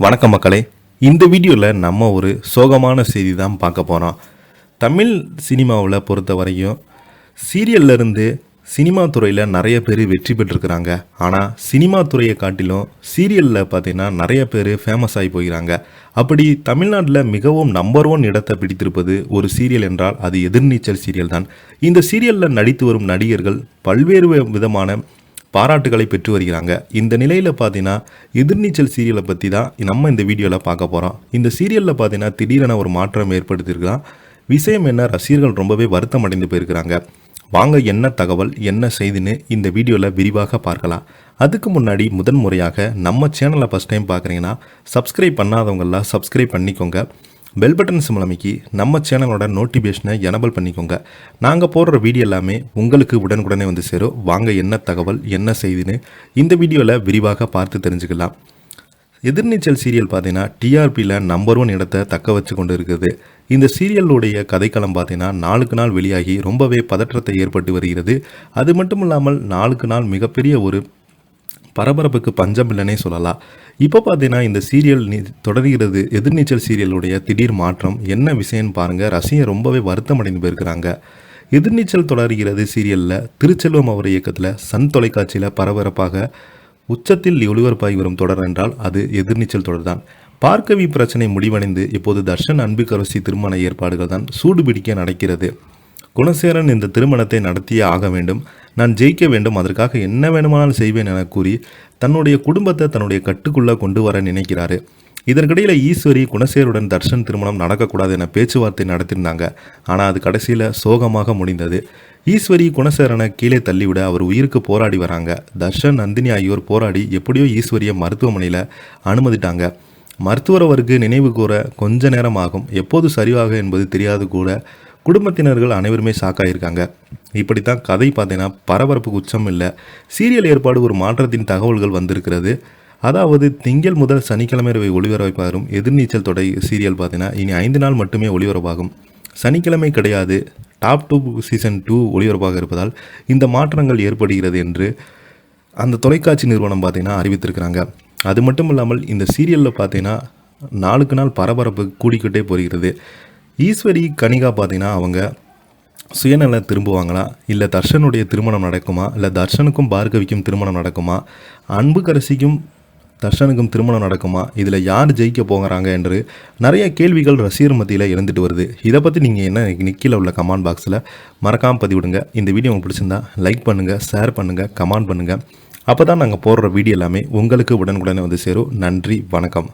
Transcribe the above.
வணக்கம் மக்களே. இந்த வீடியோவில் நம்ம ஒரு சோகமான செய்தி தான் பார்க்க போகிறோம். தமிழ் சினிமாவில் பொறுத்த வரையும் சீரியல்லேருந்து சினிமா துறையில் நிறைய பேர் வெற்றி பெற்றிருக்கிறாங்க. ஆனால் சினிமா துறையை காட்டிலும் சீரியலில் பார்த்திங்கன்னா நிறைய பேர் ஃபேமஸ் ஆகி போகிறாங்க. அப்படி தமிழ்நாட்டில் மிகவும் நம்பர் 1 இடத்தை பிடித்திருப்பது ஒரு சீரியல் என்றால் அது எதிர்நீச்சல் சீரியல் தான். இந்த சீரியலில் நடித்து வரும் நடிகர்கள் பல்வேறு விதமான பாராட்டுகளை பெற்று வருகிறாங்க. இந்த நிலையில் பார்த்தீங்கன்னா எதிர்நீச்சல் சீரியலை பற்றி தான் நம்ம இந்த வீடியோவில் பார்க்க போகிறோம். இந்த சீரியலில் பார்த்தீங்கன்னா திடீரென ஒரு மாற்றம் ஏற்படுத்தியிருக்கலாம். விஷயம் என்ன, ரசிகர்கள் ரொம்பவே வருத்தம் அடைந்து போயிருக்கிறாங்க. வாங்க என்ன தகவல் என்ன செய்தின்னு இந்த வீடியோவில் விரிவாக பார்க்கலாம். அதுக்கு முன்னாடி முதன்முறையாக நம்ம சேனலை ஃபஸ்ட் டைம் பார்க்குறீங்கன்னா சப்ஸ்கிரைப் பண்ணாதவங்களாம் சப்ஸ்கிரைப் பண்ணிக்கோங்க. பெல் பட்டன் சிம்பிள் அமைக்கி நம்ம சேனலோட நோட்டிஃபிகேஷனை எனபிள் பண்ணிக்கோங்க. நாங்கள் போடுற வீடியோ எல்லாமே உங்களுக்கு உடனுக்குடனே வந்து சேரும். வாங்க என்ன தகவல் என்ன செய்தின்னு இந்த வீடியோவில் விரிவாக பார்த்து தெரிஞ்சுக்கலாம். எதிர்நீச்சல் சீரியல் பார்த்தீங்கன்னா டிஆர்பியில் நம்பர் 1 இடத்தை தக்க வச்சு கொண்டு இருக்குது. இந்த சீரியலுடைய கதைக்களம் பார்த்தீங்கன்னா நாளுக்கு நாள் வெளியாகி ரொம்பவே பதற்றத்தை ஏற்பட்டு வருகிறது. அது மட்டும் இல்லாமல் நாளுக்கு நாள் மிகப்பெரிய ஒரு பரபரப்புக்கு பஞ்சம் இல்லைன்னே சொல்லலாம். இப்போ பார்த்தீங்கன்னா இந்த சீரியல் தொடர்கிறது. எதிர்நீச்சல் சீரியலுடைய திடீர் மாற்றம் என்ன விஷயம்னு பாருங்கள். ரசிகர் ரொம்பவே வருத்தம் அடைந்து போயிருக்கிறாங்க. எதிர்நீச்சல் தொடர்கிறது சீரியலில் திருச்செல்வம் அவர் இயக்கத்தில் சன் தொலைக்காட்சியில் பரபரப்பாக உச்சத்தில் ஒளிபரப்பாகி வரும் தொடர் என்றால் அது எதிர்நீச்சல் தொடர் தான். பார்க்கவி பிரச்சனை முடிவடைந்து இப்போது தர்ஷன் அன்புக்கரசி திருமண ஏற்பாடுகள் தான் சூடுபிடிக்க நடக்கிறது. குணசேகரன் இந்த திருமணத்தை நடத்தியே ஆக வேண்டும், நான் ஜெயிக்க வேண்டும், அதற்காக என்ன வேணுமானாலும் செய்வேன் என கூறி தன்னுடைய குடும்பத்தை தன்னுடைய கட்டுக்குள்ளே கொண்டு வர நினைக்கிறாரு. இதற்கிடையில் ஈஸ்வரி குணசேகருடன் தர்ஷன் திருமணம் நடக்கக்கூடாது என பேச்சுவார்த்தை நடத்தியிருந்தாங்க. ஆனால் அது கடைசியில் சோகமாக முடிந்தது. ஈஸ்வரி குணசேகரனை கீழே தள்ளிவிட அவர் உயிருக்கு போராடி வராங்க. தர்ஷன் நந்தினி ஆகியோர் போராடி எப்படியோ ஈஸ்வரியை மருத்துவமனையில் அனுமதிட்டாங்க. மருத்துவர் அவருக்கு நினைவு கூற கொஞ்ச நேரம் ஆகும், எப்போது சரியாக என்பது தெரியாது கூட. குடும்பத்தினர்கள் அனைவருமே ஷாக்காயிருக்காங்க. இப்படித்தான் கதை பார்த்தீங்கன்னா பரபரப்புக்கு உச்சம் இல்லை. சீரியல் ஏற்பாடு ஒரு மாற்றத்தின் தகவல்கள் வந்திருக்கிறது. அதாவது திங்கள் முதல் சனிக்கிழமை வரை ஒளிபரப்பாகும் எதிர்நீச்சல் தொடை சீரியல் பார்த்தீங்கன்னா இனி 5 நாள் மட்டுமே ஒளிபரப்பாகும். சனிக்கிழமை கிடையாது. டாப் 2 சீசன் 2 ஒளிபரப்பாக இருப்பதால் இந்த மாற்றங்கள் ஏற்படுகிறது என்று அந்த தொலைக்காட்சி நிறுவனம் பார்த்தீங்கன்னா அறிவித்திருக்கிறாங்க. அது மட்டும் இல்லாமல் இந்த சீரியலில் பார்த்தீங்கன்னா நாளுக்கு நாள் பரபரப்பு கூடிக்கிட்டே போகிறது. ஈஸ்வரி கனிகா பார்த்தீங்கன்னா அவங்க சுயநல திரும்புவாங்களா, இல்லை தர்ஷனுடைய திருமணம் நடக்குமா, இல்லை தர்ஷனுக்கும் பார்கவிக்கும் திருமணம் நடக்குமா, அன்புக்கரசிக்கும் தர்ஷனுக்கும் திருமணம் நடக்குமா, இதில் யார் ஜெயிக்க போகிறாங்க என்று நிறைய கேள்விகள் ரசிகர் மத்தியில் எழுந்துட்டு வருது. இதை பற்றி நீங்கள் என்ன நிக்கில உள்ள கமெண்ட் பாக்ஸில் மறக்காமல் பதிவிடுங்க. இந்த வீடியோ உங்களுக்கு பிடிச்சிருந்தா லைக் பண்ணுங்கள், ஷேர் பண்ணுங்கள், கமெண்ட் பண்ணுங்கள். அப்போ தான் நாங்கள் போடுற வீடியோ எல்லாமே உங்களுக்கு உடனுக்குடனே வந்து சேரும். நன்றி, வணக்கம்.